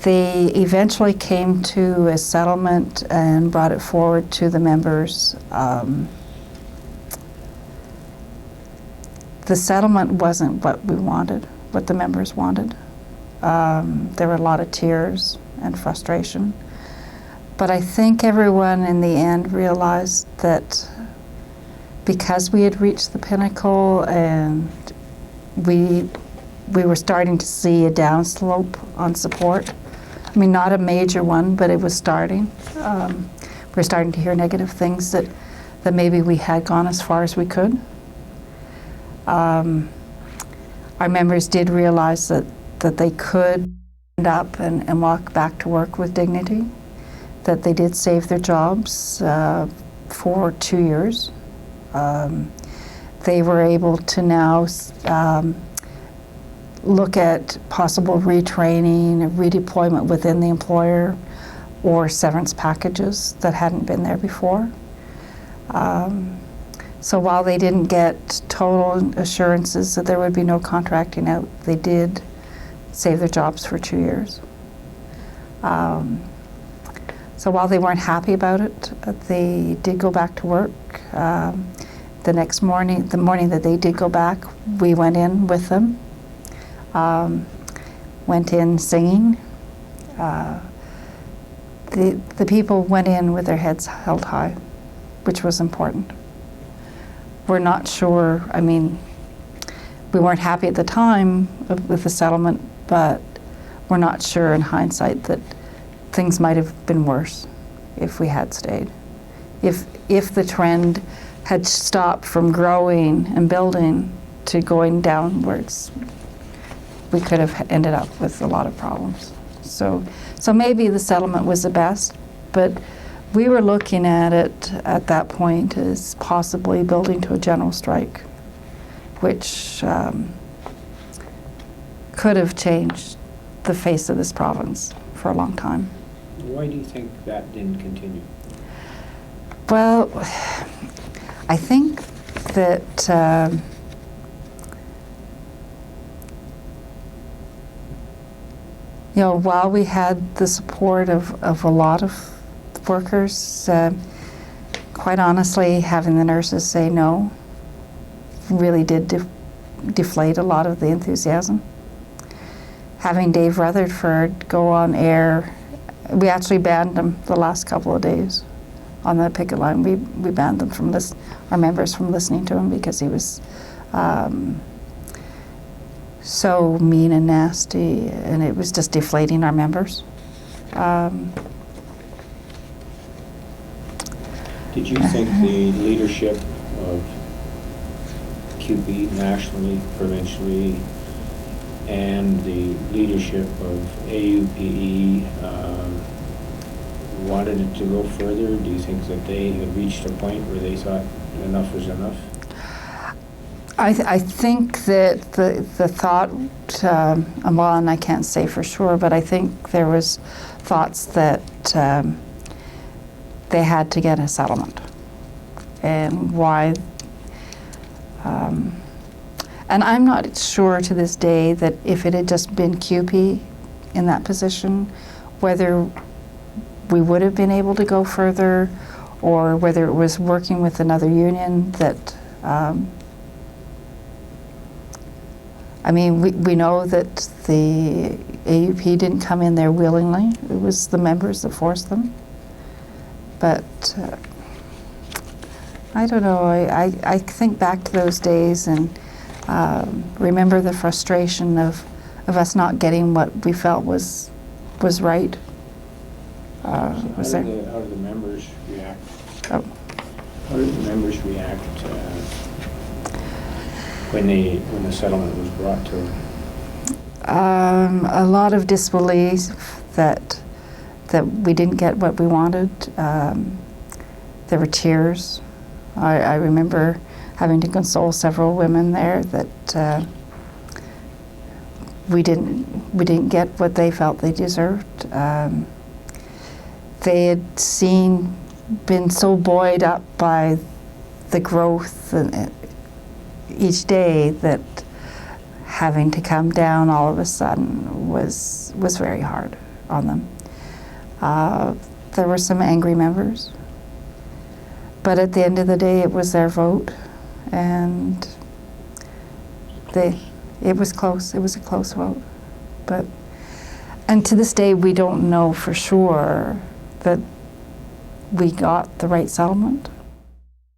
They eventually came to a settlement and brought it forward to the members. The settlement wasn't what we wanted, what the members wanted. There were a lot of tears and frustration. But I think everyone in the end realized that because we had reached the pinnacle and we were starting to see a downslope on support. I mean, not a major one, but it was starting. We were starting to hear negative things that maybe we had gone as far as we could. Our members did realize that they could stand up and walk back to work with dignity, that they did save their jobs for 2 years. They were able to now look at possible retraining, redeployment within the employer, or severance packages that hadn't been there before. So while they didn't get total assurances that there would be no contracting out, they did save their jobs for 2 years. So while they weren't happy about it, they did go back to work. The next morning, the morning that they did go back, we went in with them. Went in singing. The people went in with their heads held high, which was important. We're not sure, I mean, we weren't happy at the time with the settlement, but we're not sure in hindsight that things might have been worse if we had stayed. If the trend had stopped from growing and building to going downwards, we could have ended up with a lot of problems. So maybe the settlement was the best, but we were looking at it at that point as possibly building to a general strike, which could have changed the face of this province for a long time. Why do you think that didn't continue? Well, I think that you know, while we had the support of a lot of workers, quite honestly, having the nurses say no really did deflate a lot of the enthusiasm. Having Dave Rutherford go on air, we actually banned him the last couple of days on the picket line. We banned them from our members from listening to him because he was so mean and nasty, and it was just deflating our members. Did you think the leadership of CUPE nationally, provincially, and the leadership of AUPE wanted it to go further? Do you think that they had reached a point where they thought enough was enough? I think that the thought, well, and I can't say for sure, but I think there was thoughts that they had to get a settlement. And why? And I'm not sure to this day that if it had just been CUPE in that position, whether we would have been able to go further, or whether it was working with another union that I mean, we know that the AUP didn't come in there willingly. It was the members that forced them. But I don't know, I think back to those days and remember the frustration of us not getting what we felt was right. How did the members react? Oh. How did the members react when the settlement was brought to them? A lot of disbelief that we didn't get what we wanted. There were tears. I remember having to console several women there that we didn't get what they felt they deserved. They had been so buoyed up by the growth each day that having to come down all of a sudden was very hard. on them. There were some angry members, but at the end of the day, it was their vote, and it was close. It was a close vote, and to this day, we don't know for sure that we got the right settlement.